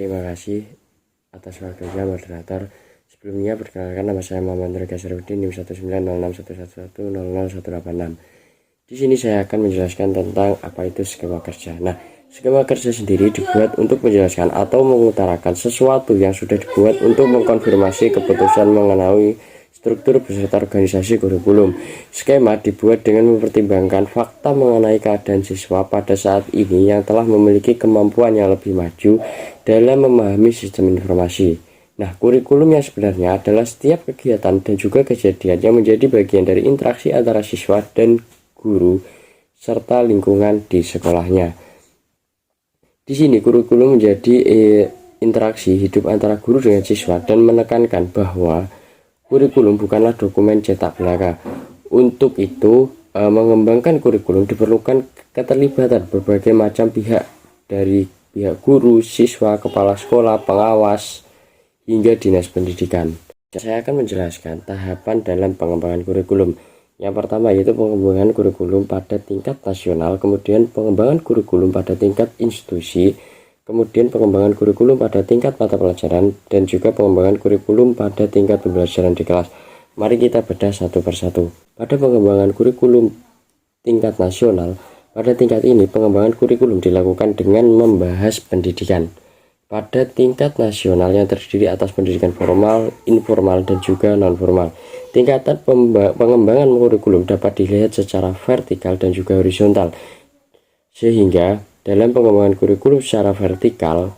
Terima kasih atas waktunya moderator. Sebelumnya perkenalkan, nama saya Muhammad Nur Gasaruddin, NIM 1906111000086. Di sini saya akan menjelaskan tentang apa itu skema kerja. Nah, skema kerja sendiri dibuat untuk menjelaskan atau mengutarakan sesuatu yang sudah dibuat untuk mengkonfirmasi keputusan mengenai struktur beserta organisasi kurikulum. Skema dibuat dengan mempertimbangkan fakta mengenai keadaan siswa pada saat ini yang telah memiliki kemampuan yang lebih maju dalam memahami sistem informasi. Nah, kurikulum yang sebenarnya adalah setiap kegiatan dan juga kejadian yang menjadi bagian dari interaksi antara siswa dan guru serta lingkungan di sekolahnya. Di sini kurikulum menjadi interaksi hidup antara guru dengan siswa dan menekankan bahwa kurikulum bukanlah dokumen cetak belaka. Untuk itu, mengembangkan kurikulum diperlukan keterlibatan berbagai macam pihak, dari pihak guru, siswa, kepala sekolah, pengawas, hingga dinas pendidikan. Saya akan menjelaskan tahapan dalam pengembangan kurikulum. Yang pertama yaitu pengembangan kurikulum pada tingkat nasional, kemudian pengembangan kurikulum pada tingkat institusi, kemudian pengembangan kurikulum pada tingkat mata pelajaran, dan juga pengembangan kurikulum pada tingkat pembelajaran di kelas. Mari kita bedah satu persatu. Pada pengembangan kurikulum tingkat nasional, pada tingkat ini pengembangan kurikulum dilakukan dengan membahas pendidikan. Pada tingkat nasional yang terdiri atas pendidikan formal, informal, dan juga non-formal. Tingkatan pengembangan kurikulum dapat dilihat secara vertikal dan juga horizontal. Sehingga dalam pengembangan kurikulum secara vertikal,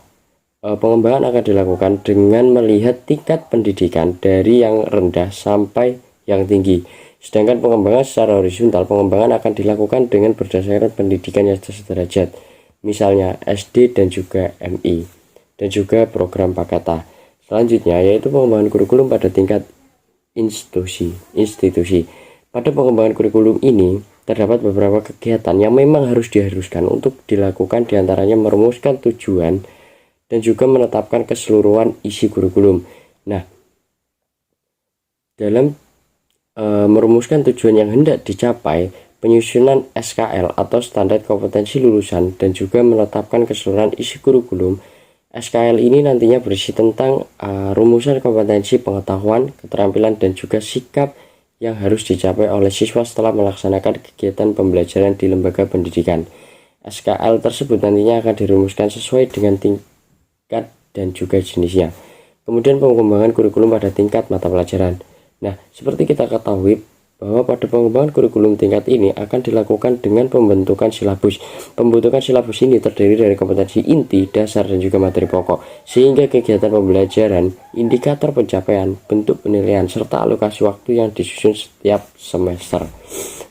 pengembangan akan dilakukan dengan melihat tingkat pendidikan dari yang rendah sampai yang tinggi. Sedangkan pengembangan secara horizontal, pengembangan akan dilakukan dengan berdasarkan pendidikan yang sederajat, misalnya SD dan juga MI, dan juga program Pakata. Selanjutnya yaitu pengembangan kurikulum pada tingkat institusi. Pada pengembangan kurikulum ini terdapat beberapa kegiatan yang memang diharuskan untuk dilakukan, diantaranya merumuskan tujuan dan juga menetapkan keseluruhan isi kurikulum. Nah, dalam merumuskan tujuan yang hendak dicapai, penyusunan SKL atau standar kompetensi lulusan, dan juga menetapkan keseluruhan isi kurikulum. SKL ini nantinya berisi tentang rumusan kompetensi, pengetahuan, keterampilan, dan juga sikap yang harus dicapai oleh siswa setelah melaksanakan kegiatan pembelajaran di lembaga pendidikan. SKL tersebut nantinya akan dirumuskan sesuai dengan tingkat dan juga jenisnya. Kemudian pengembangan kurikulum pada tingkat mata pelajaran. Nah, seperti kita ketahui bahwa pada pengembangan kurikulum tingkat ini akan dilakukan dengan pembentukan silabus. Pembentukan silabus ini terdiri dari kompetensi inti, dasar, dan juga materi pokok, sehingga kegiatan pembelajaran, indikator pencapaian, bentuk penilaian, serta alokasi waktu yang disusun setiap semester.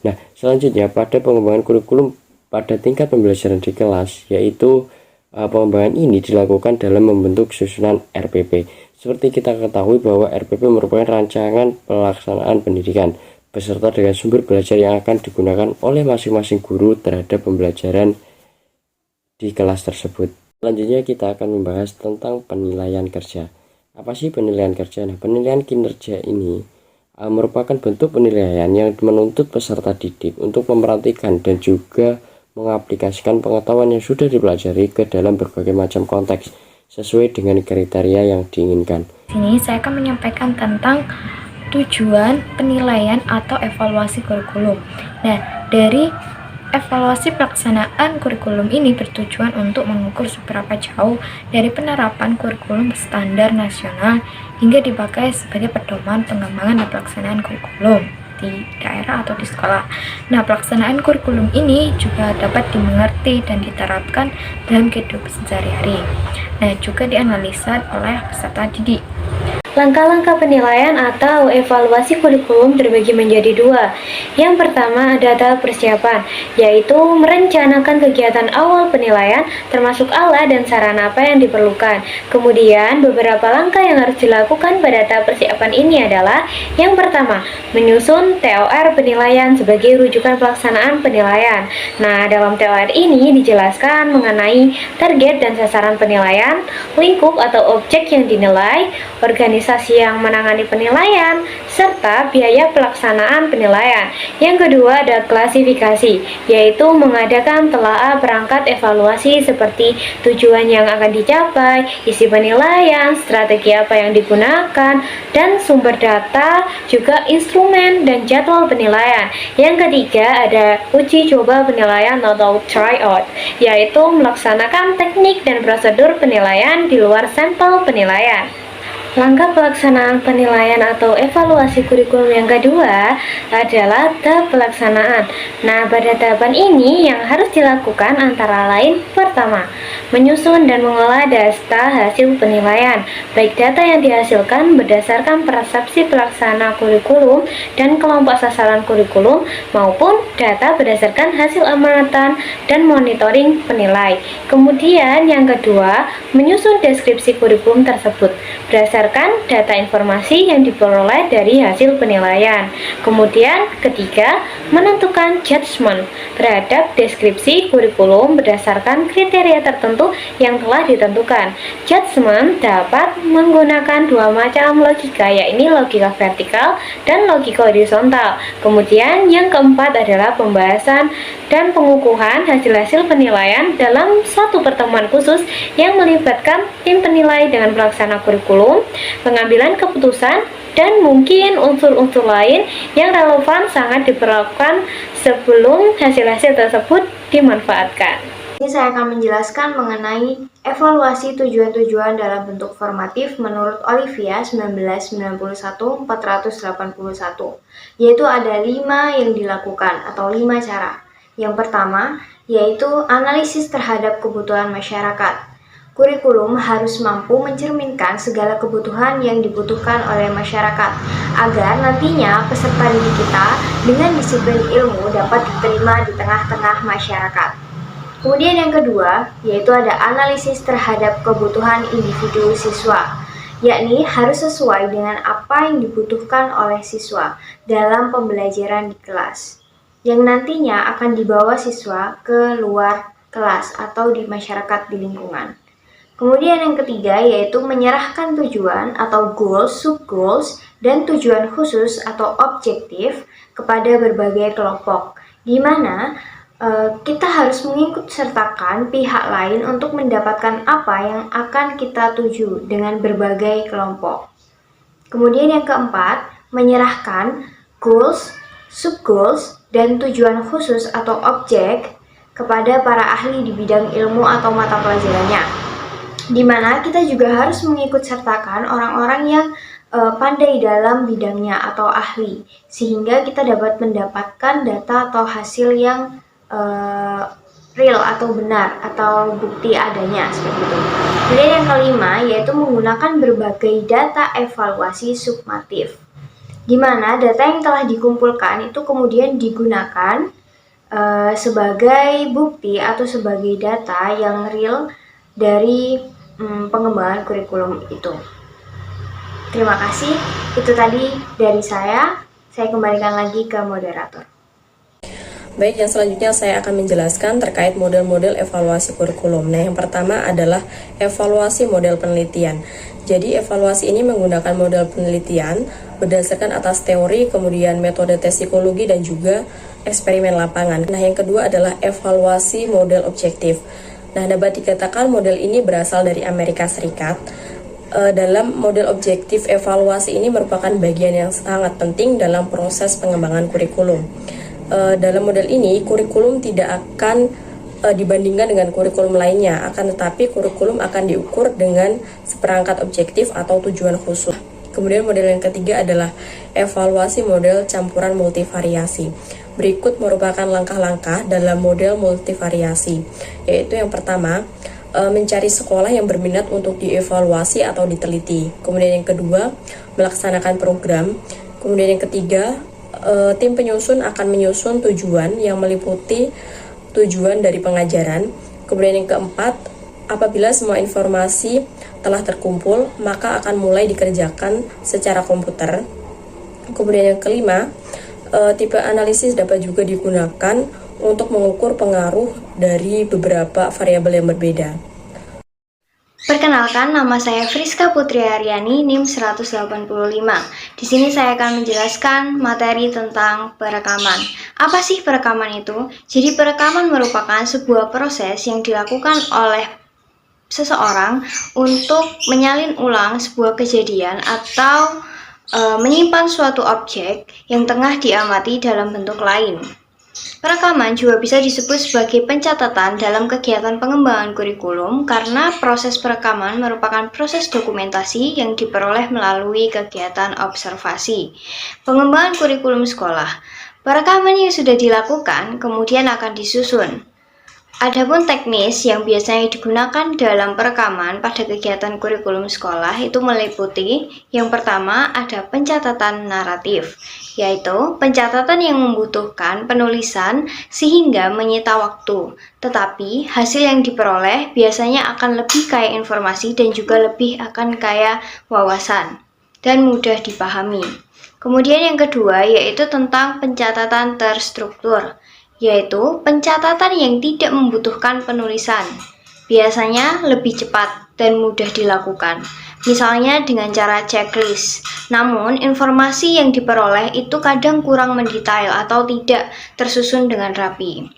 Nah, selanjutnya pada pengembangan kurikulum pada tingkat pembelajaran di kelas, yaitu pengembangan ini dilakukan dalam membentuk susunan RPP. Seperti kita ketahui bahwa RPP merupakan rancangan pelaksanaan pendidikan beserta dengan sumber belajar yang akan digunakan oleh masing-masing guru terhadap pembelajaran di kelas tersebut. Selanjutnya kita akan membahas tentang penilaian kerja. Apa sih penilaian kerja? Nah, penilaian kinerja ini merupakan bentuk penilaian yang menuntut peserta didik untuk memperhatikan dan juga mengaplikasikan pengetahuan yang sudah dipelajari ke dalam berbagai macam konteks sesuai dengan kriteria yang diinginkan. Sini saya akan menyampaikan tentang tujuan penilaian atau evaluasi kurikulum. Nah, dari evaluasi pelaksanaan kurikulum ini bertujuan untuk mengukur seberapa jauh dari penerapan kurikulum standar nasional hingga dipakai sebagai pedoman pengembangan dan pelaksanaan kurikulum di daerah atau di sekolah. Nah, pelaksanaan kurikulum ini juga dapat dimengerti dan diterapkan dalam kehidupan sehari-hari. Nah, juga dianalisa oleh peserta didik. Langkah-langkah penilaian atau evaluasi kurikulum terbagi menjadi dua. Yang pertama ada tahap persiapan, yaitu merencanakan kegiatan awal penilaian termasuk alat dan sarana apa yang diperlukan. Kemudian beberapa langkah yang harus dilakukan pada tahap persiapan ini adalah: yang pertama, menyusun TOR penilaian sebagai rujukan pelaksanaan penilaian. Nah, dalam TOR ini dijelaskan mengenai target dan sasaran penilaian, lingkup atau objek yang dinilai, organisasi organisasi yang menangani penilaian, serta biaya pelaksanaan penilaian. Yang kedua ada klasifikasi, yaitu mengadakan telaah perangkat evaluasi seperti tujuan yang akan dicapai, isi penilaian, strategi apa yang digunakan, dan sumber data, juga instrumen dan jadwal penilaian. Yang ketiga ada uji coba penilaian atau tryout, yaitu melaksanakan teknik dan prosedur penilaian di luar sampel penilaian. Langkah pelaksanaan penilaian atau evaluasi kurikulum yang kedua adalah tahap pelaksanaan. Nah, pada tahapan ini yang harus dilakukan antara lain: pertama, menyusun dan mengolah data hasil penilaian, baik data yang dihasilkan berdasarkan persepsi pelaksana kurikulum dan kelompok sasaran kurikulum, maupun data berdasarkan hasil amatan dan monitoring penilai. Kemudian yang kedua, menyusun deskripsi kurikulum tersebut berdasarkan data informasi yang diperoleh dari hasil penilaian. Kemudian ketiga, menentukan judgement terhadap deskripsi kurikulum berdasarkan kriteria tertentu yang telah ditentukan. Judgement dapat menggunakan dua macam logika, yaitu logika vertikal dan logika horizontal. Kemudian yang keempat adalah pembahasan dan pengukuhan hasil-hasil penilaian dalam satu pertemuan khusus yang melibatkan tim penilai dengan pelaksana kurikulum, pengambilan keputusan, dan mungkin unsur-unsur lain yang relevan sangat diperlakukan sebelum hasil-hasil tersebut dimanfaatkan. Ini saya akan menjelaskan mengenai evaluasi tujuan-tujuan dalam bentuk formatif menurut Olivia 1991-481, yaitu ada 5 yang dilakukan atau 5 cara. Yang pertama, yaitu analisis terhadap kebutuhan masyarakat. Kurikulum harus mampu mencerminkan segala kebutuhan yang dibutuhkan oleh masyarakat, agar nantinya peserta didik kita dengan disiplin ilmu dapat diterima di tengah-tengah masyarakat. Kemudian yang kedua, yaitu ada analisis terhadap kebutuhan individu siswa, yakni harus sesuai dengan apa yang dibutuhkan oleh siswa dalam pembelajaran di kelas, yang nantinya akan dibawa siswa ke luar kelas atau di masyarakat di lingkungan. Kemudian yang ketiga yaitu menyerahkan tujuan atau goals, sub-goals, dan tujuan khusus atau objektif kepada berbagai kelompok, di mana kita harus mengikut sertakan pihak lain untuk mendapatkan apa yang akan kita tuju dengan berbagai kelompok. Kemudian yang keempat, menyerahkan goals, sub-goals, dan tujuan khusus atau objek kepada para ahli di bidang ilmu atau mata pelajarannya, di mana kita juga harus mengikut sertakan orang-orang yang pandai dalam bidangnya atau ahli, sehingga kita dapat mendapatkan data atau hasil yang real atau benar atau bukti adanya seperti itu. Kemudian yang kelima yaitu menggunakan berbagai data evaluasi summatif, di mana data yang telah dikumpulkan itu kemudian digunakan sebagai bukti atau sebagai data yang real dari pengembangan kurikulum itu. Terima kasih, itu tadi dari saya kembalikan lagi ke moderator. Baik, yang selanjutnya saya akan menjelaskan terkait model-model evaluasi kurikulum. Nah, yang pertama adalah evaluasi model penelitian. Jadi, evaluasi ini menggunakan model penelitian berdasarkan atas teori, kemudian metode tes psikologi, dan juga eksperimen lapangan. Nah, yang kedua adalah evaluasi model objektif. Nah, dapat dikatakan model ini berasal dari Amerika Serikat. Dalam model objektif, evaluasi ini merupakan bagian yang sangat penting dalam proses pengembangan kurikulum. Dalam model ini, kurikulum tidak akan dibandingkan dengan kurikulum lainnya, akan tetapi kurikulum akan diukur dengan seperangkat objektif atau tujuan khusus. Kemudian model yang ketiga adalah evaluasi model campuran multivariasi. Berikut merupakan langkah-langkah dalam model multivariasi, yaitu yang pertama, mencari sekolah yang berminat untuk dievaluasi atau diteliti. Kemudian yang kedua, melaksanakan program. Kemudian yang ketiga, tim penyusun akan menyusun tujuan yang meliputi tujuan dari pengajaran. Kemudian yang keempat, apabila semua informasi telah terkumpul, maka akan mulai dikerjakan secara komputer. Kemudian yang kelima, tipe analisis dapat juga digunakan untuk mengukur pengaruh dari beberapa variabel yang berbeda. Perkenalkan, nama saya Friska Putri Aryani, NIM 185. Di sini saya akan menjelaskan materi tentang perekaman. Apa sih perekaman itu? Jadi perekaman merupakan sebuah proses yang dilakukan oleh seseorang untuk menyalin ulang sebuah kejadian atau menyimpan suatu objek yang tengah diamati dalam bentuk lain. Perekaman juga bisa disebut sebagai pencatatan dalam kegiatan pengembangan kurikulum karena proses perekaman merupakan proses dokumentasi yang diperoleh melalui kegiatan observasi. Pengembangan kurikulum sekolah. Perekaman yang sudah dilakukan kemudian akan disusun. Adapun teknis yang biasanya digunakan dalam perekaman pada kegiatan kurikulum sekolah itu meliputi yang pertama ada pencatatan naratif, yaitu pencatatan yang membutuhkan penulisan sehingga menyita waktu, tetapi hasil yang diperoleh biasanya akan lebih kaya informasi dan juga lebih akan kaya wawasan dan mudah dipahami. Kemudian yang kedua yaitu tentang pencatatan terstruktur, yaitu pencatatan yang tidak membutuhkan penulisan, biasanya lebih cepat dan mudah dilakukan, misalnya dengan cara checklist. Namun, informasi yang diperoleh itu kadang kurang mendetail atau tidak tersusun dengan rapi.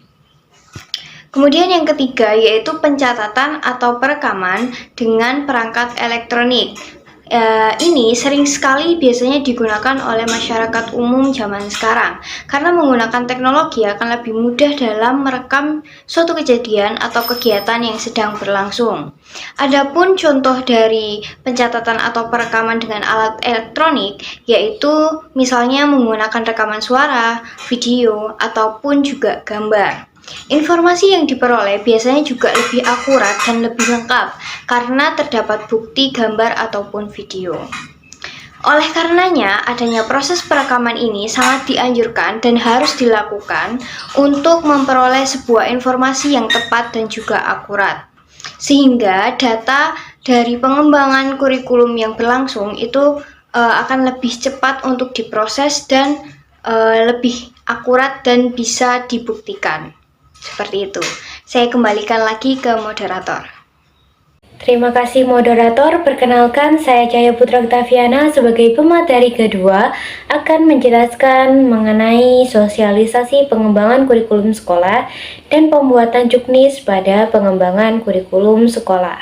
Kemudian yang ketiga yaitu pencatatan atau perekaman dengan perangkat elektronik. Ini sering sekali biasanya digunakan oleh masyarakat umum zaman sekarang karena menggunakan teknologi akan lebih mudah dalam merekam suatu kejadian atau kegiatan yang sedang berlangsung. Adapun contoh dari pencatatan atau perekaman dengan alat elektronik yaitu misalnya menggunakan rekaman suara, video, ataupun juga gambar. Informasi yang diperoleh biasanya juga lebih akurat dan lebih lengkap karena terdapat bukti gambar ataupun video. Oleh karenanya, adanya proses perekaman ini sangat dianjurkan dan harus dilakukan untuk memperoleh sebuah informasi yang tepat dan juga akurat. Sehingga data dari pengembangan kurikulum yang berlangsung itu akan lebih cepat untuk diproses dan lebih akurat dan bisa dibuktikan. Seperti itu. Saya kembalikan lagi ke moderator. Terima kasih moderator. Perkenalkan saya Cahaya Putra Octaviana sebagai pemateri kedua akan menjelaskan mengenai sosialisasi pengembangan kurikulum sekolah dan pembuatan juknis pada pengembangan kurikulum sekolah.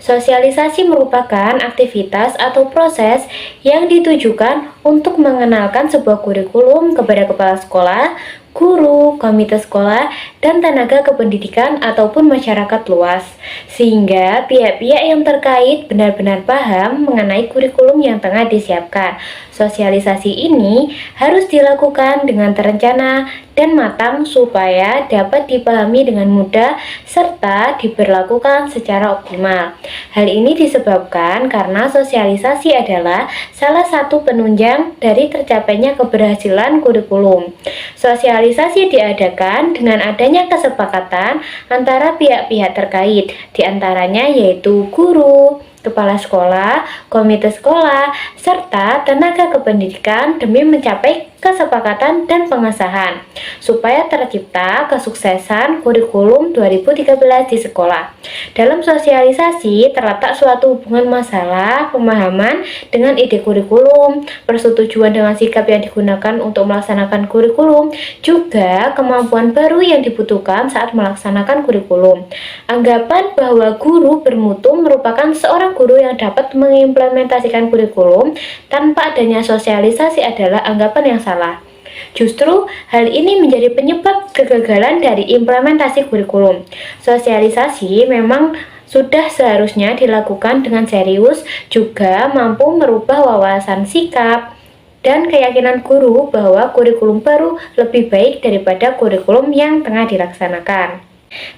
Sosialisasi merupakan aktivitas atau proses yang ditujukan untuk mengenalkan sebuah kurikulum kepada kepala sekolah, guru, komite sekolah, dan tenaga kependidikan ataupun masyarakat luas, sehingga pihak-pihak yang terkait benar-benar paham mengenai kurikulum yang tengah disiapkan. Sosialisasi ini harus dilakukan dengan terencana dan matang supaya dapat dipahami dengan mudah serta diberlakukan secara optimal. Hal ini disebabkan karena sosialisasi adalah salah satu penunjang dari tercapainya keberhasilan kurikulum. Sosialisasi diadakan dengan adanya kesepakatan antara pihak-pihak terkait, diantaranya yaitu guru, kepala sekolah, komite sekolah, serta tenaga kependidikan demi mencapai kesepakatan dan pengesahan supaya tercipta kesuksesan kurikulum 2013 di sekolah. Dalam sosialisasi terletak suatu hubungan masalah, pemahaman dengan ide kurikulum, persetujuan dengan sikap yang digunakan untuk melaksanakan kurikulum, juga kemampuan baru yang dibutuhkan saat melaksanakan kurikulum. Anggapan bahwa guru bermutu merupakan seorang guru yang dapat mengimplementasikan kurikulum tanpa adanya sosialisasi adalah anggapan yang salah. Justru hal ini menjadi penyebab kegagalan dari implementasi kurikulum. Sosialisasi memang sudah seharusnya dilakukan dengan serius, juga mampu merubah wawasan sikap dan keyakinan guru bahwa kurikulum baru lebih baik daripada kurikulum yang tengah dilaksanakan.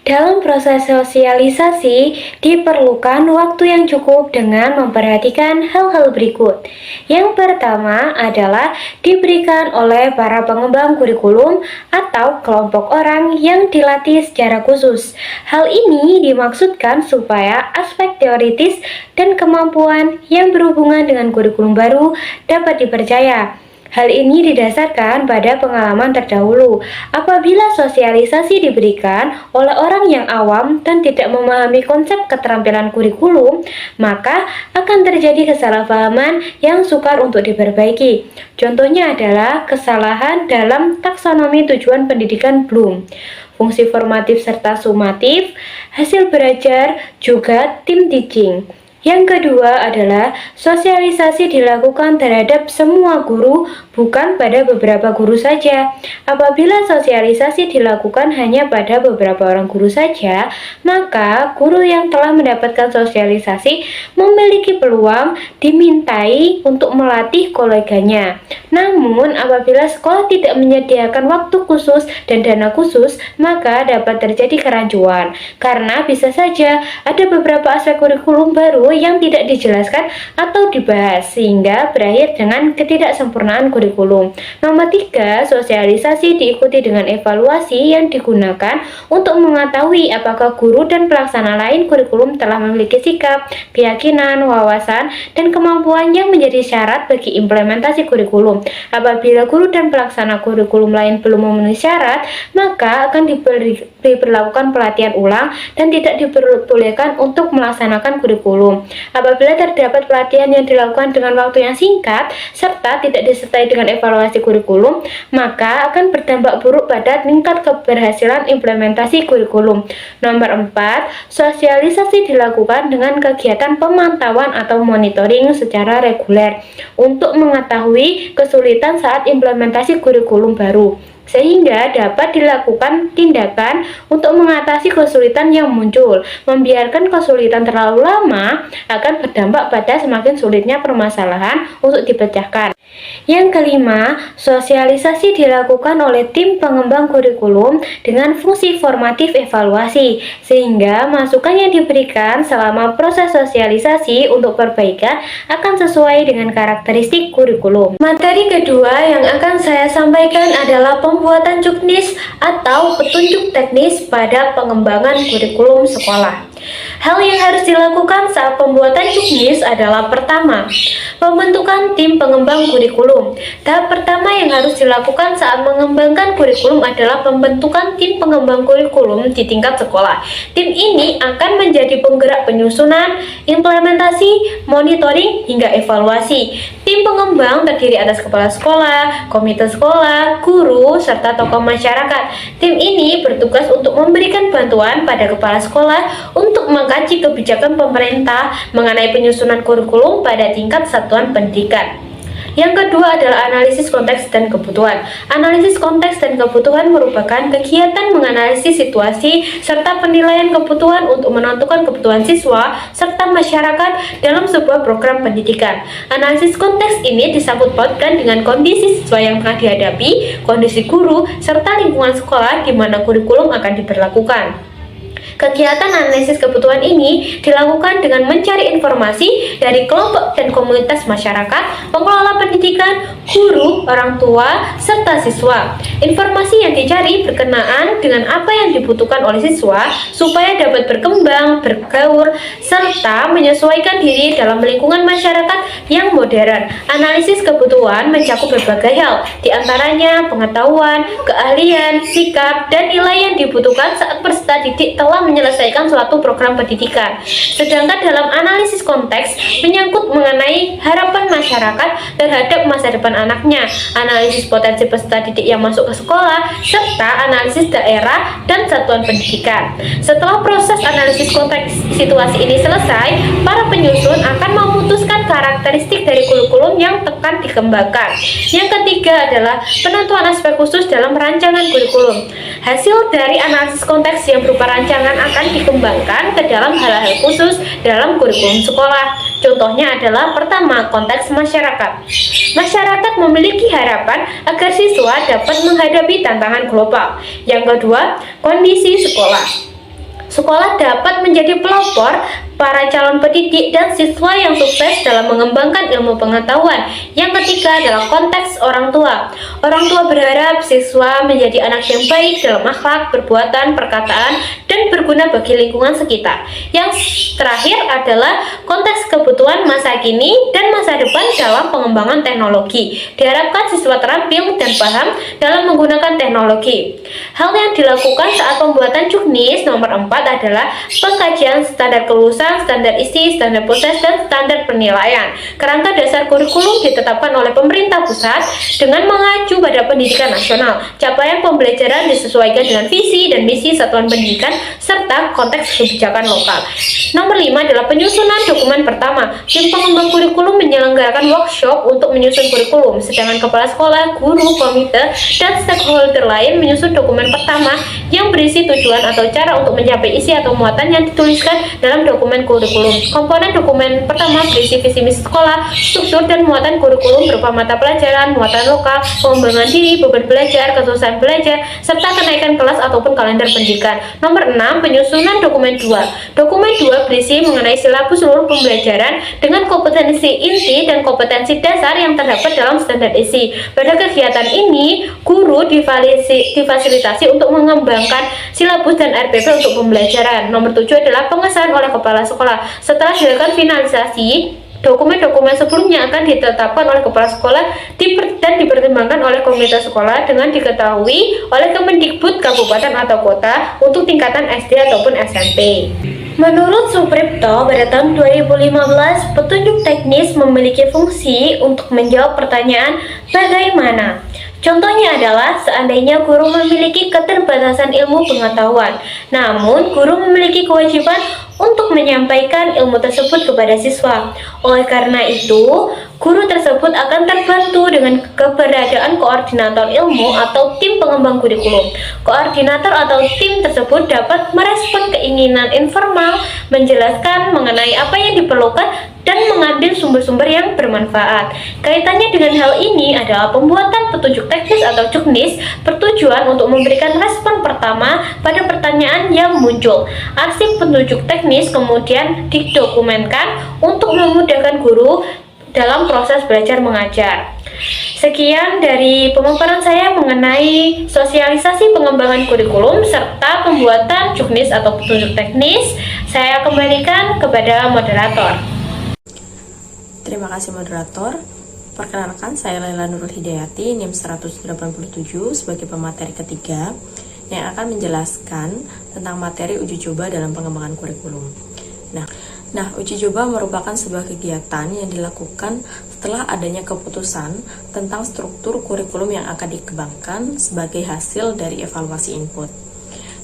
Dalam proses sosialisasi, diperlukan waktu yang cukup dengan memperhatikan hal-hal berikut. Yang pertama adalah diberikan oleh para pengembang kurikulum atau kelompok orang yang dilatih secara khusus. Hal ini dimaksudkan supaya aspek teoritis dan kemampuan yang berhubungan dengan kurikulum baru dapat dipercaya. Hal ini didasarkan pada pengalaman terdahulu. Apabila sosialisasi diberikan oleh orang yang awam dan tidak memahami konsep keterampilan kurikulum, maka akan terjadi kesalahpahaman yang sukar untuk diperbaiki. Contohnya adalah kesalahan dalam taksonomi tujuan pendidikan Bloom, fungsi formatif serta sumatif, hasil belajar, juga tim teaching. Yang kedua adalah sosialisasi dilakukan terhadap semua guru, bukan pada beberapa guru saja. Apabila sosialisasi dilakukan hanya pada beberapa orang guru saja, maka guru yang telah mendapatkan sosialisasi memiliki peluang dimintai untuk melatih koleganya. Namun, apabila sekolah tidak menyediakan waktu khusus dan dana khusus, maka dapat terjadi kerancuan. Karena bisa saja ada beberapa aspek kurikulum baru yang tidak dijelaskan atau dibahas, sehingga berakhir dengan ketidaksempurnaan kurikulum. Nomor 3, sosialisasi diikuti dengan evaluasi yang digunakan untuk mengetahui apakah guru dan pelaksana lain kurikulum telah memiliki sikap, keyakinan, wawasan, dan kemampuan yang menjadi syarat bagi implementasi kurikulum. Apabila guru dan pelaksana kurikulum lain belum memenuhi syarat, maka akan diberlakukan pelatihan ulang dan tidak diperbolehkan untuk melaksanakan kurikulum. Apabila terdapat pelatihan yang dilakukan dengan waktu yang singkat serta tidak disertai dengan evaluasi kurikulum, maka akan berdampak buruk pada tingkat keberhasilan implementasi kurikulum. Nomor 4, sosialisasi dilakukan dengan kegiatan pemantauan atau monitoring secara reguler untuk mengetahui kesulitan saat implementasi kurikulum baru, sehingga dapat dilakukan tindakan untuk mengatasi kesulitan yang muncul. Membiarkan kesulitan terlalu lama akan berdampak pada semakin sulitnya permasalahan untuk dipecahkan. Yang kelima, sosialisasi dilakukan oleh tim pengembang kurikulum dengan fungsi formatif evaluasi, sehingga masukan yang diberikan selama proses sosialisasi untuk perbaikan akan sesuai dengan karakteristik kurikulum. Materi kedua yang akan saya sampaikan adalah pembuatan juknis atau petunjuk teknis pada pengembangan kurikulum sekolah. Hal yang harus dilakukan saat pembuatan juknis adalah pertama, pembentukan tim pengembang kurikulum. Tahap pertama yang harus dilakukan saat mengembangkan kurikulum adalah pembentukan tim pengembang kurikulum di tingkat sekolah. Tim ini akan menjadi penggerak penyusunan, implementasi, monitoring, hingga evaluasi. Tim pengembang terdiri atas kepala sekolah, komite sekolah, guru, serta tokoh masyarakat. Tim ini bertugas untuk memberikan bantuan pada kepala sekolah untuk mengkaji kebijakan pemerintah mengenai penyusunan kurikulum pada tingkat satuan pendidikan. Yang kedua adalah analisis konteks dan kebutuhan. Analisis konteks dan kebutuhan merupakan kegiatan menganalisis situasi serta penilaian kebutuhan untuk menentukan kebutuhan siswa serta masyarakat dalam sebuah program pendidikan. Analisis konteks ini disangkut pautkan dengan kondisi siswa yang pernah dihadapi, kondisi guru, serta lingkungan sekolah di mana kurikulum akan diberlakukan. Kegiatan analisis kebutuhan ini dilakukan dengan mencari informasi dari kelompok dan komunitas masyarakat, pengelola pendidikan, guru, orang tua, serta siswa. Informasi yang dicari berkenaan dengan apa yang dibutuhkan oleh siswa supaya dapat berkembang, bergaul, serta menyesuaikan diri dalam lingkungan masyarakat yang modern. Analisis kebutuhan mencakup berbagai hal, diantaranya pengetahuan, keahlian, sikap, dan nilai yang dibutuhkan saat peserta didik telah menyelesaikan suatu program pendidikan. Sedangkan dalam analisis konteks menyangkut mengenai harapan masyarakat terhadap masa depan anaknya, analisis potensi peserta didik yang masuk ke sekolah, serta analisis daerah dan satuan pendidikan. Setelah proses analisis konteks situasi ini selesai, para penyusun akan memutuskan karakteristik dari kurikulum yang akan dikembangkan. Yang ketiga adalah penentuan aspek khusus dalam rancangan kurikulum. Hasil dari analisis konteks yang berupa rancangan akan dikembangkan ke dalam hal-hal khusus dalam kurikulum sekolah. Contohnya adalah pertama, konteks masyarakat. Masyarakat memiliki harapan agar siswa dapat menghadapi tantangan global. Yang kedua, kondisi sekolah. Sekolah dapat menjadi pelopor para calon pendidik dan siswa yang sukses dalam mengembangkan ilmu pengetahuan. Yang ketiga adalah konteks orang tua. Orang tua berharap siswa menjadi anak yang baik dalam akhlak, perbuatan, perkataan, dan berguna bagi lingkungan sekitar. Yang terakhir adalah konteks kebutuhan masa kini dan masa depan dalam pengembangan teknologi. Diharapkan siswa terampil dan paham dalam menggunakan teknologi. Hal yang dilakukan saat pembuatan juknis nomor 4 adalah pengkajian standar kelulusan, standar isi, standar proses, dan standar penilaian. Kerangka dasar kurikulum ditetapkan oleh pemerintah pusat dengan mengacu pada pendidikan nasional. Capaian pembelajaran disesuaikan dengan visi dan misi satuan pendidikan serta konteks kebijakan lokal. Nomor 5 adalah penyusunan dokumen pertama. Tim pengembang kurikulum menyelenggarakan workshop untuk menyusun kurikulum, sedangkan kepala sekolah, guru, komite, dan stakeholder lain menyusun dokumen pertama yang berisi tujuan atau cara untuk mencapai isi atau muatan yang dituliskan dalam dokumen kurikulum. Komponen dokumen pertama berisi visi misi sekolah, struktur dan muatan kurikulum berupa mata pelajaran, muatan lokal, pengembangan diri, beban belajar, kesusahan belajar, serta kenaikan kelas ataupun kalender pendidikan. Nomor 6, penyusunan dokumen 2. Dokumen 2 berisi mengenai silabus seluruh pembelajaran dengan kompetensi inti dan kompetensi dasar yang terdapat dalam standar isi. Pada kegiatan ini, guru difasilitasi untuk mengembangkan silabus dan RPP untuk pembelajaran. Nomor 7 adalah pengesahan oleh kepala sekolah. Setelah dilakukan finalisasi, dokumen-dokumen sebelumnya akan ditetapkan oleh kepala sekolah dan dipertimbangkan oleh komite sekolah dengan diketahui oleh Kemendikbud kabupaten atau kota untuk tingkatan SD ataupun SMP. Menurut Supripto, pada tahun 2015, petunjuk teknis memiliki fungsi untuk menjawab pertanyaan bagaimana. Contohnya adalah seandainya guru memiliki keterbatasan ilmu pengetahuan, namun guru memiliki kewajiban untuk menyampaikan ilmu tersebut kepada siswa. Oleh karena itu, guru tersebut akan terbantu dengan keberadaan koordinator ilmu atau tim pengembang kurikulum. Koordinator atau tim tersebut dapat merespon keinginan informal, menjelaskan mengenai apa yang diperlukan, dan mengambil sumber-sumber yang bermanfaat. Kaitannya dengan hal ini adalah pembuatan petunjuk teknis atau juknis bertujuan untuk memberikan respon pertama pada pertanyaan yang muncul. Arsip petunjuk teknis kemudian didokumentkan untuk memudahkan guru dalam proses belajar mengajar. Sekian dari pemaparan saya mengenai sosialisasi pengembangan kurikulum serta pembuatan juknis atau petunjuk teknis. Saya kembalikan kepada moderator. Terima kasih moderator. Perkenalkan, saya Laila Nurul Hidayati, NIM 187 sebagai pemateri ketiga yang akan menjelaskan tentang materi uji coba dalam pengembangan kurikulum. Nah, uji coba merupakan sebuah kegiatan yang dilakukan setelah adanya keputusan tentang struktur kurikulum yang akan dikembangkan sebagai hasil dari evaluasi input.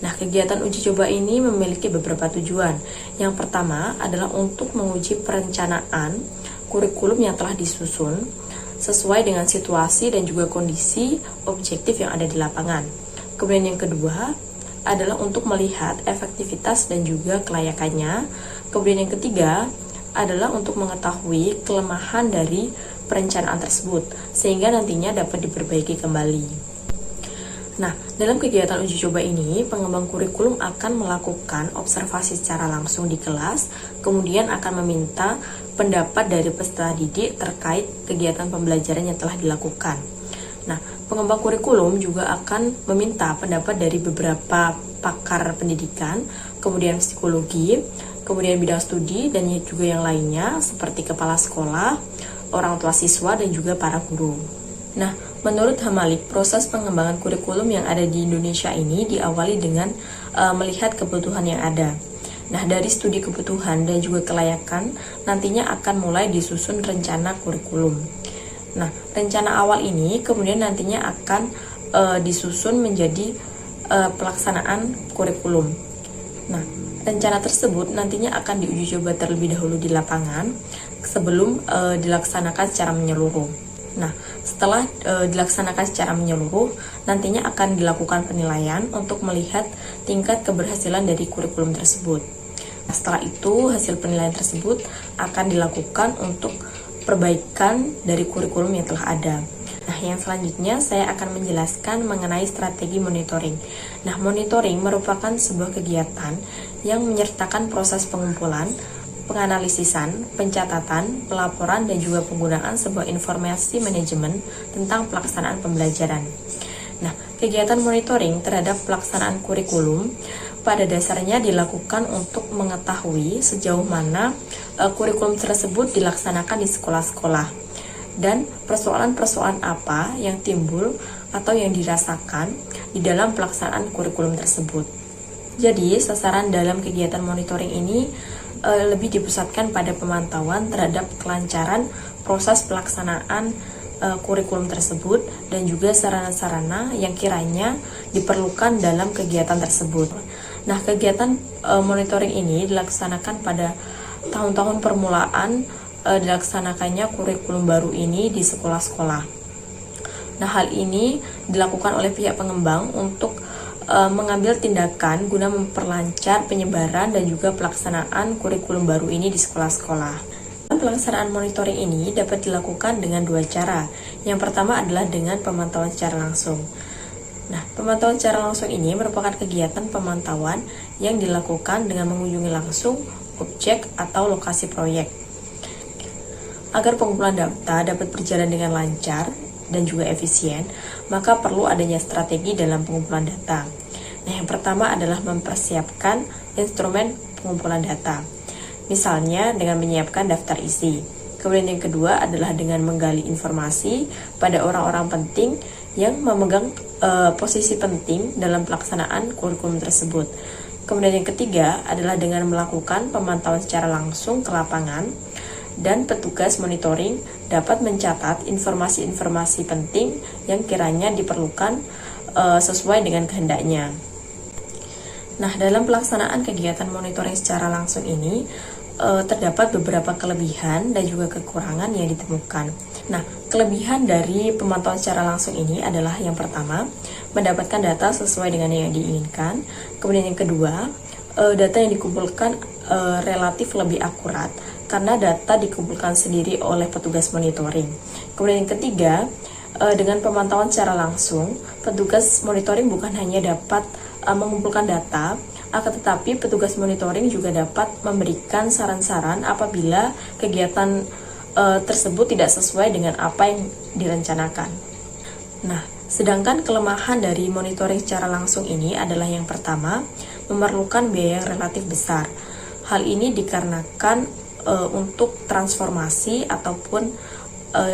Nah, kegiatan uji coba ini memiliki beberapa tujuan. Yang pertama adalah untuk menguji perencanaan kurikulum yang telah disusun sesuai dengan situasi dan juga kondisi objektif yang ada di lapangan. Kemudian yang kedua adalah untuk melihat efektivitas dan juga kelayakannya. Kemudian yang ketiga adalah untuk mengetahui kelemahan dari perencanaan tersebut sehingga nantinya dapat diperbaiki kembali. Nah, dalam kegiatan uji coba ini, pengembang kurikulum akan melakukan observasi secara langsung di kelas, kemudian akan meminta pendapat dari peserta didik terkait kegiatan pembelajaran yang telah dilakukan. Nah, pengembang kurikulum juga akan meminta pendapat dari beberapa pakar pendidikan, kemudian psikologi, kemudian bidang studi, dan juga yang lainnya seperti kepala sekolah, orang tua siswa, dan juga para guru. Nah, menurut Hamalik, proses pengembangan kurikulum yang ada di Indonesia ini diawali dengan melihat kebutuhan yang ada. Nah, dari studi kebutuhan dan juga kelayakan, nantinya akan mulai disusun rencana kurikulum. Nah, rencana awal ini kemudian nantinya akan disusun menjadi pelaksanaan kurikulum. Nah, rencana tersebut nantinya akan diuji coba terlebih dahulu di lapangan sebelum dilaksanakan secara menyeluruh. Nah, setelah dilaksanakan secara menyeluruh, nantinya akan dilakukan penilaian untuk melihat tingkat keberhasilan dari kurikulum tersebut. Setelah itu, hasil penilaian tersebut akan dilakukan untuk perbaikan dari kurikulum yang telah ada. Nah, yang selanjutnya saya akan menjelaskan mengenai strategi monitoring. Nah, monitoring merupakan sebuah kegiatan yang menyertakan proses pengumpulan, penganalisisan, pencatatan, pelaporan, dan juga penggunaan sebuah informasi manajemen tentang pelaksanaan pembelajaran. Nah, kegiatan monitoring terhadap pelaksanaan kurikulum pada dasarnya dilakukan untuk mengetahui sejauh mana kurikulum tersebut dilaksanakan di sekolah-sekolah dan persoalan-persoalan apa yang timbul atau yang dirasakan di dalam pelaksanaan kurikulum tersebut. Jadi, sasaran dalam kegiatan monitoring ini lebih dipusatkan pada pemantauan terhadap kelancaran proses pelaksanaan kurikulum tersebut dan juga sarana-sarana yang kiranya diperlukan dalam kegiatan tersebut. Nah, kegiatan monitoring ini dilaksanakan pada tahun-tahun permulaan dilaksanakannya kurikulum baru ini di sekolah-sekolah. Nah, hal ini dilakukan oleh pihak pengembang untuk mengambil tindakan guna memperlancar penyebaran dan juga pelaksanaan kurikulum baru ini di sekolah-sekolah. Pelaksanaan monitoring ini dapat dilakukan dengan dua cara. Yang pertama adalah dengan pemantauan secara langsung. Nah, pemantauan secara langsung ini merupakan kegiatan pemantauan yang dilakukan dengan mengunjungi langsung objek atau lokasi proyek. Agar pengumpulan data dapat berjalan dengan lancar dan juga efisien, maka perlu adanya strategi dalam pengumpulan data. Nah, yang pertama adalah mempersiapkan instrumen pengumpulan data. Misalnya dengan menyiapkan daftar isi. Kemudian yang kedua adalah dengan menggali informasi pada orang-orang penting yang memegang posisi penting dalam pelaksanaan kurikulum tersebut. Kemudian yang ketiga adalah dengan melakukan pemantauan secara langsung ke lapangan, dan petugas monitoring dapat mencatat informasi-informasi penting yang kiranya diperlukan sesuai dengan kehendaknya. Nah, dalam pelaksanaan kegiatan monitoring secara langsung ini terdapat beberapa kelebihan dan juga kekurangan yang ditemukan. Nah, kelebihan dari pemantauan secara langsung ini adalah yang pertama, mendapatkan data sesuai dengan yang diinginkan. Kemudian yang kedua, data yang dikumpulkan relatif lebih akurat karena data dikumpulkan sendiri oleh petugas monitoring. Kemudian yang ketiga, dengan pemantauan secara langsung, petugas monitoring bukan hanya dapat mengumpulkan data, akan tetapi petugas monitoring juga dapat memberikan saran-saran apabila kegiatan tersebut tidak sesuai dengan apa yang direncanakan. Nah, sedangkan kelemahan dari monitoring secara langsung ini adalah yang pertama, memerlukan biaya yang relatif besar. Hal ini dikarenakan untuk transformasi ataupun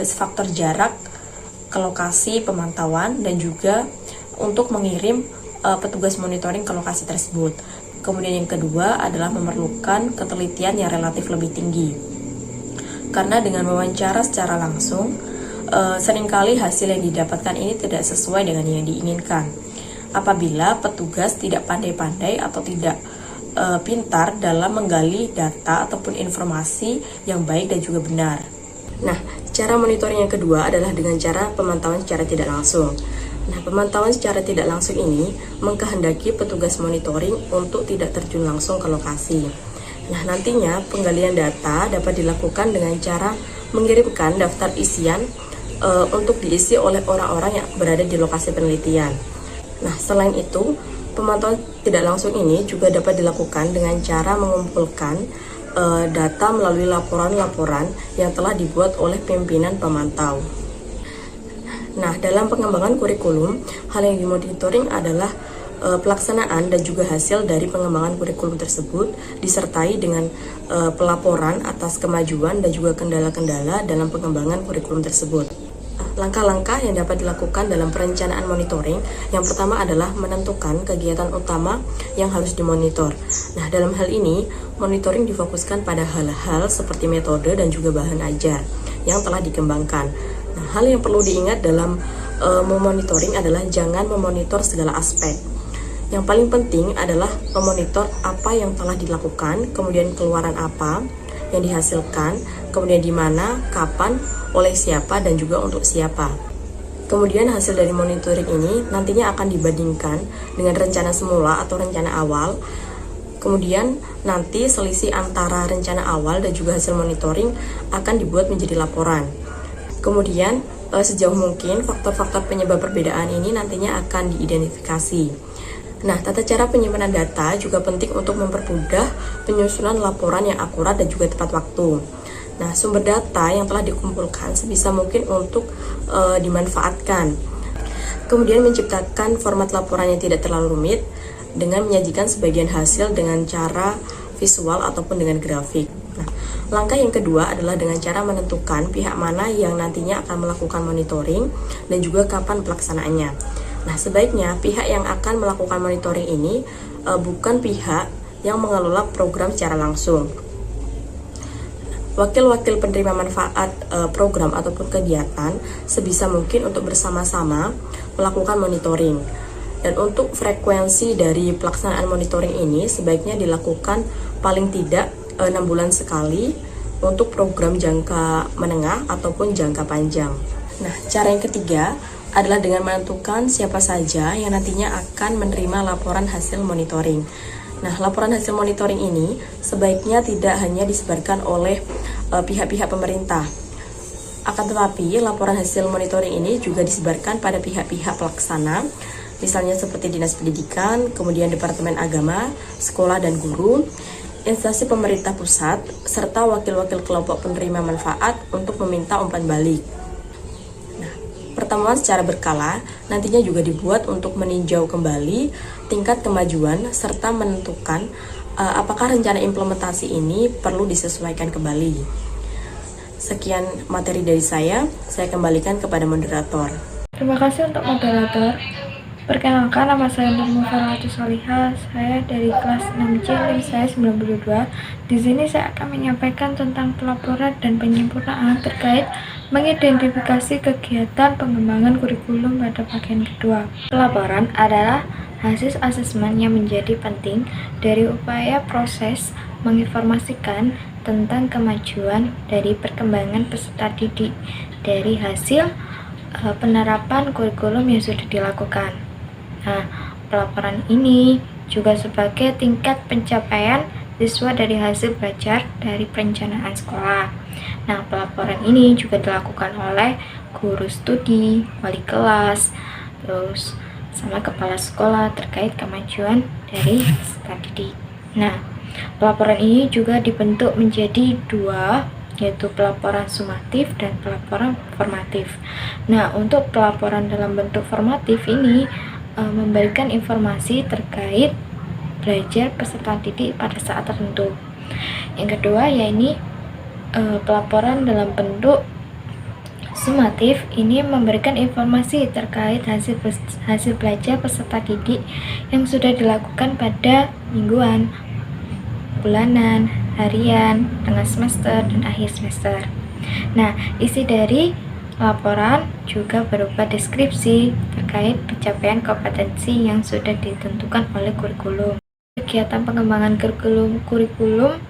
faktor jarak ke lokasi pemantauan dan juga untuk mengirim petugas monitoring ke lokasi tersebut. Kemudian yang kedua adalah memerlukan ketelitian yang relatif lebih tinggi. Karena dengan wawancara secara langsung, seringkali hasil yang didapatkan ini tidak sesuai dengan yang diinginkan. Apabila petugas tidak pandai-pandai atau tidak pintar dalam menggali data ataupun informasi yang baik dan juga benar. Nah, cara monitoring yang kedua adalah dengan cara pemantauan secara tidak langsung. Nah, pemantauan secara tidak langsung ini mengkehendaki petugas monitoring untuk tidak terjun langsung ke lokasi. Nah, nantinya penggalian data dapat dilakukan dengan cara mengirimkan daftar isian untuk diisi oleh orang-orang yang berada di lokasi penelitian. Nah, selain itu, pemantauan tidak langsung ini juga dapat dilakukan dengan cara mengumpulkan data melalui laporan-laporan yang telah dibuat oleh pimpinan pemantau. Nah, dalam pengembangan kurikulum, hal yang dimonitoring adalah pelaksanaan dan juga hasil dari pengembangan kurikulum tersebut disertai dengan pelaporan atas kemajuan dan juga kendala-kendala dalam pengembangan kurikulum tersebut. Langkah-langkah yang dapat dilakukan dalam perencanaan monitoring, yang pertama adalah menentukan kegiatan utama yang harus dimonitor. Nah, dalam hal ini, monitoring difokuskan pada hal-hal seperti metode dan juga bahan ajar yang telah dikembangkan. Nah, hal yang perlu diingat dalam memonitoring adalah jangan memonitor segala aspek. Yang paling penting adalah memonitor apa yang telah dilakukan, kemudian keluaran apa yang dihasilkan, kemudian di mana, kapan, oleh siapa, dan juga untuk siapa. Kemudian hasil dari monitoring ini nantinya akan dibandingkan dengan rencana semula atau rencana awal. Kemudian nanti selisih antara rencana awal dan juga hasil monitoring akan dibuat menjadi laporan. Kemudian sejauh mungkin faktor-faktor penyebab perbedaan ini nantinya akan diidentifikasi. Nah, tata cara penyimpanan data juga penting untuk mempermudah penyusunan laporan yang akurat dan juga tepat waktu. Nah, sumber data yang telah dikumpulkan sebisa mungkin untuk dimanfaatkan. Kemudian menciptakan format laporan yang tidak terlalu rumit dengan menyajikan sebagian hasil dengan cara visual ataupun dengan grafik. Nah, langkah yang kedua adalah dengan cara menentukan pihak mana yang nantinya akan melakukan monitoring dan juga kapan pelaksanaannya. Nah, sebaiknya pihak yang akan melakukan monitoring ini bukan pihak yang mengelola program secara langsung. Wakil-wakil penerima manfaat program ataupun kegiatan sebisa mungkin untuk bersama-sama melakukan monitoring. Dan untuk frekuensi dari pelaksanaan monitoring ini sebaiknya dilakukan paling tidak 6 bulan sekali untuk program jangka menengah ataupun jangka panjang. Nah, cara yang ketiga adalah dengan menentukan siapa saja yang nantinya akan menerima laporan hasil monitoring. Nah, laporan hasil monitoring ini sebaiknya tidak hanya disebarkan oleh pihak-pihak pemerintah. Akan tetapi, laporan hasil monitoring ini juga disebarkan pada pihak-pihak pelaksana, misalnya seperti Dinas Pendidikan, kemudian Departemen Agama, sekolah dan guru, instansi pemerintah pusat, serta wakil-wakil kelompok penerima manfaat untuk meminta umpan balik. Pertemuan secara berkala nantinya juga dibuat untuk meninjau kembali tingkat kemajuan serta menentukan apakah rencana implementasi ini perlu disesuaikan kembali. Sekian materi dari saya kembalikan kepada moderator. Terima kasih untuk moderator. Perkenalkan, nama saya Nurul Farhatus Solihah. Saya dari kelas 6C, NIM saya 92. Di sini saya akan menyampaikan tentang pelaporan dan penyempurnaan terkait mengidentifikasi kegiatan pengembangan kurikulum pada bagian kedua. Pelaporan adalah hasil asesmen yang menjadi penting dari upaya proses menginformasikan tentang kemajuan dari perkembangan peserta didik dari hasil penerapan kurikulum yang sudah dilakukan. Nah, pelaporan ini juga sebagai tingkat pencapaian siswa dari hasil belajar dari perencanaan sekolah. Nah, pelaporan ini juga dilakukan oleh guru studi, wali kelas, terus sama kepala sekolah terkait kemajuan dari peserta didik. Nah, pelaporan ini juga dibentuk menjadi dua, yaitu pelaporan sumatif dan pelaporan formatif. Nah, untuk pelaporan dalam bentuk formatif ini memberikan informasi terkait belajar peserta didik pada saat tertentu. Yang kedua, yaitu pelaporan dalam bentuk sumatif ini memberikan informasi terkait hasil belajar peserta didik yang sudah dilakukan pada mingguan, bulanan, harian, tengah semester, dan akhir semester. Nah, isi dari laporan juga berupa deskripsi terkait pencapaian kompetensi yang sudah ditentukan oleh kurikulum. Kegiatan pengembangan kurikulum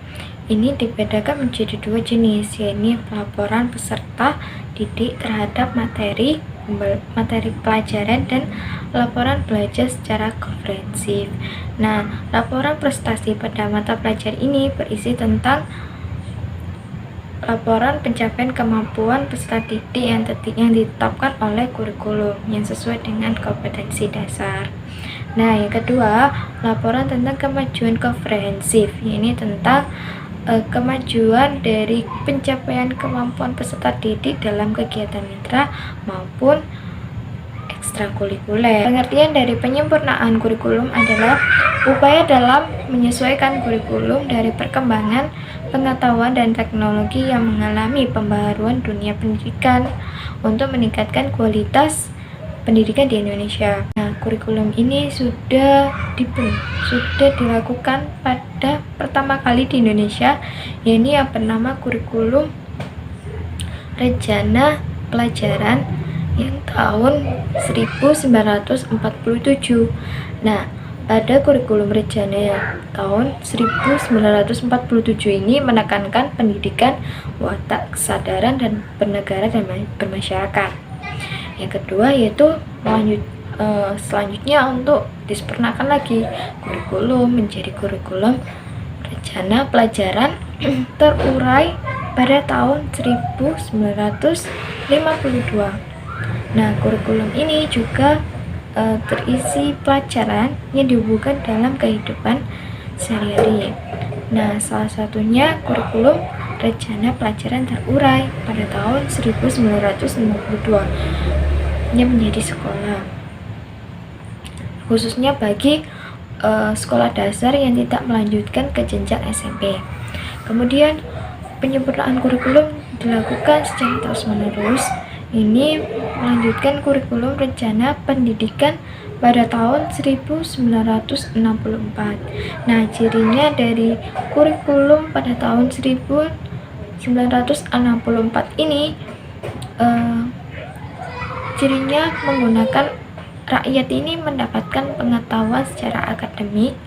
ini dibedakan menjadi dua jenis, yaitu pelaporan peserta didik terhadap materi pelajaran dan laporan belajar secara komprehensif. Nah, laporan prestasi pada mata pelajaran ini berisi tentang laporan pencapaian kemampuan peserta didik yang ditetapkan oleh kurikulum yang sesuai dengan kompetensi dasar. Nah, yang kedua, laporan tentang kemajuan komprehensif, yaitu tentang kemajuan dari pencapaian kemampuan peserta didik dalam kegiatan mitra maupun ekstrakurikuler. Pengertian dari penyempurnaan kurikulum adalah upaya dalam menyesuaikan kurikulum dari perkembangan pengetahuan dan teknologi yang mengalami pembaharuan dunia pendidikan untuk meningkatkan kualitas pendidikan di Indonesia. Nah, kurikulum ini sudah dilakukan pada pertama kali di Indonesia, yaitu yang bernama kurikulum Rencana Pelajaran yang tahun 1947. Nah, pada kurikulum rencana yang tahun 1947 ini menekankan pendidikan, watak, kesadaran, dan bernegara dan bermasyarakat. Yang kedua yaitu selanjutnya untuk disempurnakan lagi kurikulum menjadi kurikulum rencana pelajaran terurai pada tahun 1952. Nah, kurikulum ini juga terisi pelajaran yang dihubungkan dalam kehidupan sehari-hari. Nah, salah satunya kurikulum rencana pelajaran terurai pada tahun 1952 yang menjadi sekolah, khususnya bagi sekolah dasar yang tidak melanjutkan ke jenjang SMP. Kemudian penyempurnaan kurikulum dilakukan secara terus-menerus. Ini melanjutkan kurikulum rencana pendidikan pada tahun 1964. Nah, cirinya dari kurikulum pada tahun 1964 ini, cirinya menggunakan rakyat ini mendapatkan pengetahuan secara akademik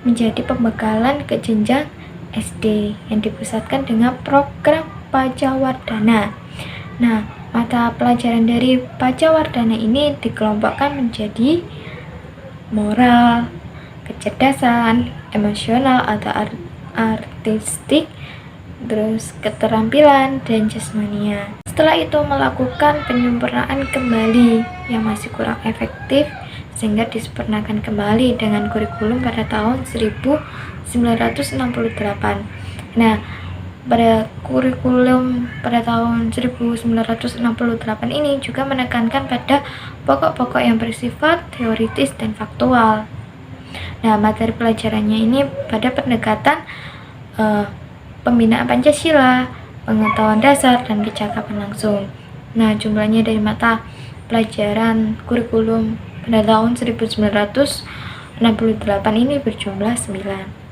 menjadi pembekalan ke jenjang SD yang dipusatkan dengan program Pajawardhana. Nah, mata pelajaran dari Pajawardhana ini dikelompokkan menjadi moral, kecerdasan, emosional atau artistik, terus keterampilan dan jasmania. Setelah itu melakukan penyempurnaan kembali yang masih kurang efektif sehingga disempurnakan kembali dengan kurikulum pada tahun 1968. Nah, pada kurikulum pada tahun 1968 ini juga menekankan pada pokok-pokok yang bersifat teoritis dan faktual. Nah, materi pelajarannya ini pada pendekatan pembinaan Pancasila, pengetahuan dasar, dan kecakapan langsung. Nah, jumlahnya dari mata pelajaran kurikulum pada tahun 1968 ini berjumlah 9.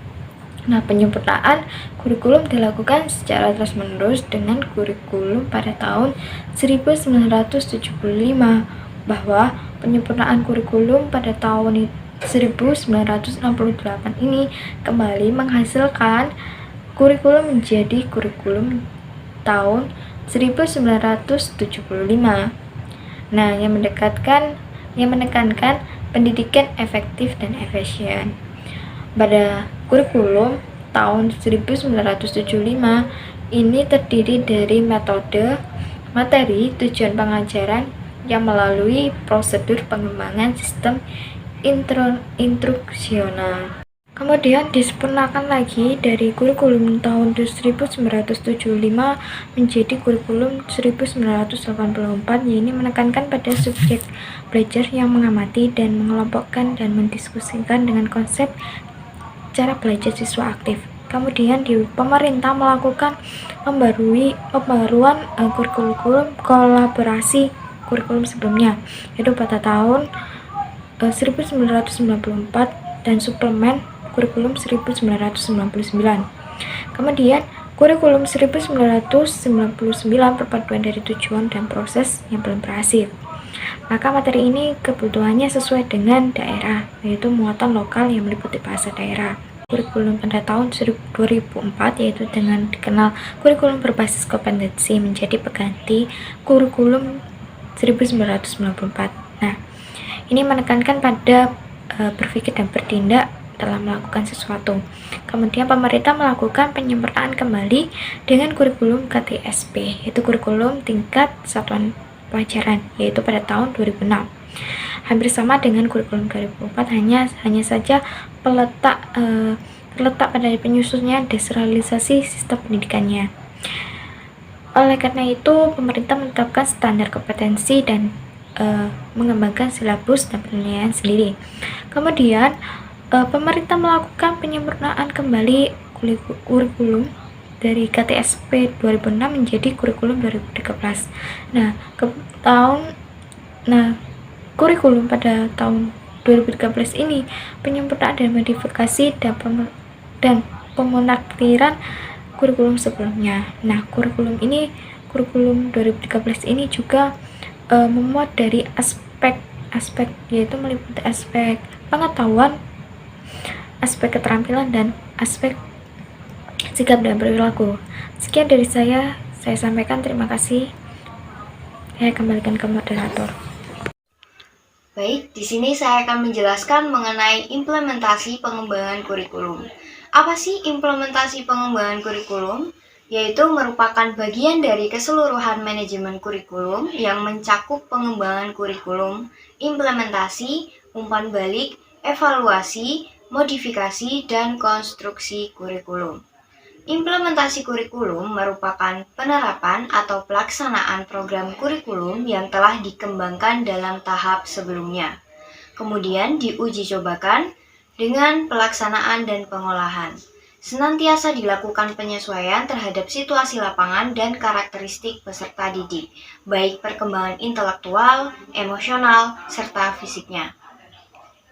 Nah, penyempurnaan kurikulum dilakukan secara terus-menerus dengan kurikulum pada tahun 1975, bahwa penyempurnaan kurikulum pada tahun 1968 ini kembali menghasilkan kurikulum menjadi kurikulum tahun 1975. Nah, yang menekankan pendidikan efektif dan efisien. Pada kurikulum tahun 1975 ini terdiri dari metode, materi, tujuan pengajaran yang melalui prosedur pengembangan sistem instruksional. Kemudian disempurnakan lagi dari kurikulum tahun 1975 menjadi kurikulum 1984, yaitu menekankan pada subjek belajar yang mengamati dan mengelompokkan dan mendiskusikan dengan konsep cara belajar siswa aktif. Kemudian pemerintah melakukan pembaruan kurikulum kolaborasi kurikulum sebelumnya, yaitu pada tahun 1994 dan suplemen kurikulum 1999. Kemudian kurikulum 1999 perpaduan dari tujuan dan proses yang belum berhasil. Maka materi ini kebutuhannya sesuai dengan daerah, yaitu muatan lokal yang meliputi bahasa daerah. Kurikulum pada tahun 2004 yaitu dengan dikenal kurikulum berbasis kompetensi menjadi pengganti kurikulum 1994. Nah, ini menekankan pada berpikir dan bertindak dalam melakukan sesuatu. Kemudian pemerintah melakukan penyempurnaan kembali dengan kurikulum KTSP, yaitu kurikulum tingkat satuan pelajaran, yaitu pada tahun 2006. Hampir sama dengan kurikulum 2004, hanya saja terletak pada penyusunnya desentralisasi sistem pendidikannya. Oleh karena itu, pemerintah menetapkan standar kompetensi dan mengembangkan silabus dan penilaian sendiri. Kemudian pemerintah melakukan penyempurnaan kembali kurikulum dari KTSP 2006 menjadi kurikulum 2013. Kurikulum pada tahun 2013 ini penyempurnaan dan modifikasi dan pemunaktiran kurikulum sebelumnya. Nah, kurikulum 2013 ini juga memuat dari aspek yaitu meliputi aspek pengetahuan, aspek keterampilan, dan aspek sikap dan perilaku. Sekian dari saya sampaikan. Terima kasih. Saya kembalikan ke moderator. Baik, di sini saya akan menjelaskan mengenai implementasi pengembangan kurikulum. Apa sih implementasi pengembangan kurikulum? yaitu merupakan bagian dari keseluruhan manajemen kurikulum yang mencakup pengembangan kurikulum, implementasi, umpan balik, evaluasi, modifikasi, dan konstruksi kurikulum. Implementasi kurikulum merupakan penerapan atau pelaksanaan program kurikulum yang telah dikembangkan dalam tahap sebelumnya, kemudian diuji cobakan dengan pelaksanaan dan pengolahan. Senantiasa dilakukan penyesuaian terhadap situasi lapangan dan karakteristik peserta didik, baik perkembangan intelektual, emosional, serta fisiknya.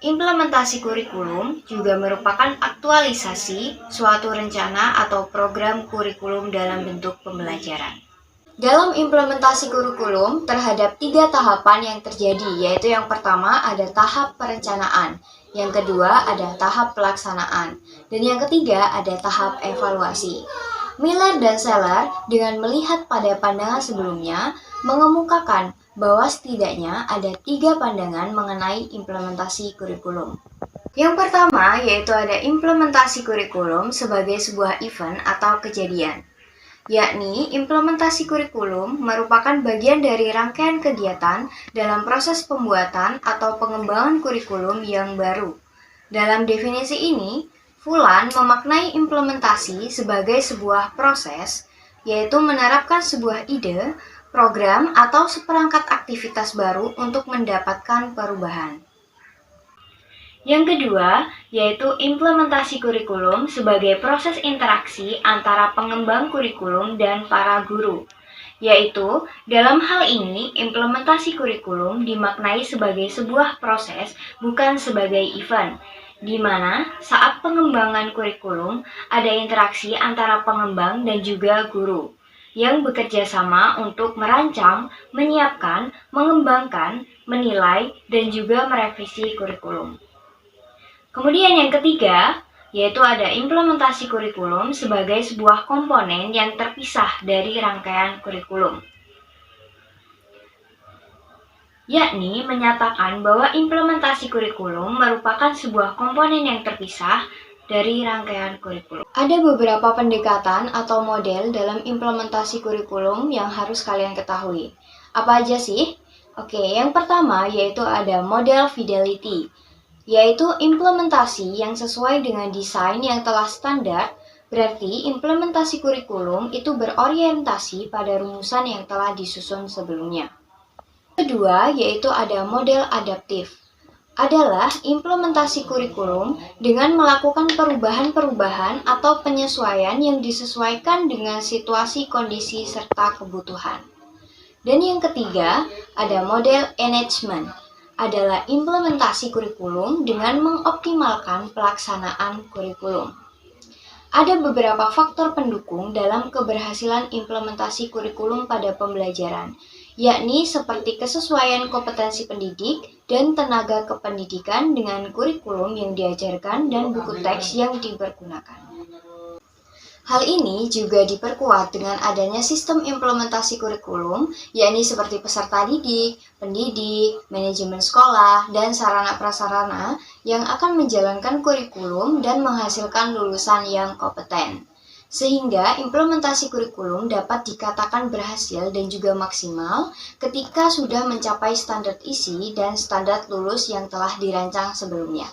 Implementasi kurikulum juga merupakan aktualisasi suatu rencana atau program kurikulum dalam bentuk pembelajaran. Dalam implementasi kurikulum terhadap 3 tahapan yang terjadi, yaitu yang pertama ada tahap perencanaan, yang kedua ada tahap pelaksanaan, dan yang ketiga ada tahap evaluasi. Miller dan Seller dengan melihat pada pandangan sebelumnya mengemukakan bahwa setidaknya ada 3 pandangan mengenai implementasi kurikulum. Yang pertama yaitu ada implementasi kurikulum sebagai sebuah event atau kejadian, yakni implementasi kurikulum merupakan bagian dari rangkaian kegiatan dalam proses pembuatan atau pengembangan kurikulum yang baru. Dalam definisi ini, Fulan memaknai implementasi sebagai sebuah proses, yaitu menerapkan sebuah ide, program, atau seperangkat aktivitas baru untuk mendapatkan perubahan. Yang kedua, yaitu implementasi kurikulum sebagai proses interaksi antara pengembang kurikulum dan para guru. Yaitu, dalam hal ini, implementasi kurikulum dimaknai sebagai sebuah proses, bukan sebagai event, di mana saat pengembangan kurikulum ada interaksi antara pengembang dan juga guru yang bekerja sama untuk merancang, menyiapkan, mengembangkan, menilai, dan juga merevisi kurikulum. Kemudian yang ketiga, yaitu ada implementasi kurikulum sebagai sebuah komponen yang terpisah dari rangkaian kurikulum, yakni menyatakan bahwa implementasi kurikulum merupakan sebuah komponen yang terpisah dari rangkaian kurikulum. Ada beberapa pendekatan atau model dalam implementasi kurikulum yang harus kalian ketahui. Apa aja sih? Oke, yang pertama yaitu ada model fidelity, yaitu implementasi yang sesuai dengan desain yang telah standar. Berarti implementasi kurikulum itu berorientasi pada rumusan yang telah disusun sebelumnya. Kedua yaitu ada model adaptif, adalah implementasi kurikulum dengan melakukan perubahan-perubahan atau penyesuaian yang disesuaikan dengan situasi, kondisi, serta kebutuhan. Dan yang ketiga, ada model enhancement, adalah implementasi kurikulum dengan mengoptimalkan pelaksanaan kurikulum. Ada beberapa faktor pendukung dalam keberhasilan implementasi kurikulum pada pembelajaran, yakni seperti kesesuaian kompetensi pendidik dan tenaga kependidikan dengan kurikulum yang diajarkan dan buku teks yang dipergunakan. Hal ini juga diperkuat dengan adanya sistem implementasi kurikulum, yakni seperti peserta didik, pendidik, manajemen sekolah, dan sarana-prasarana yang akan menjalankan kurikulum dan menghasilkan lulusan yang kompeten. Sehingga implementasi kurikulum dapat dikatakan berhasil dan juga maksimal ketika sudah mencapai standar isi dan standar lulus yang telah dirancang sebelumnya.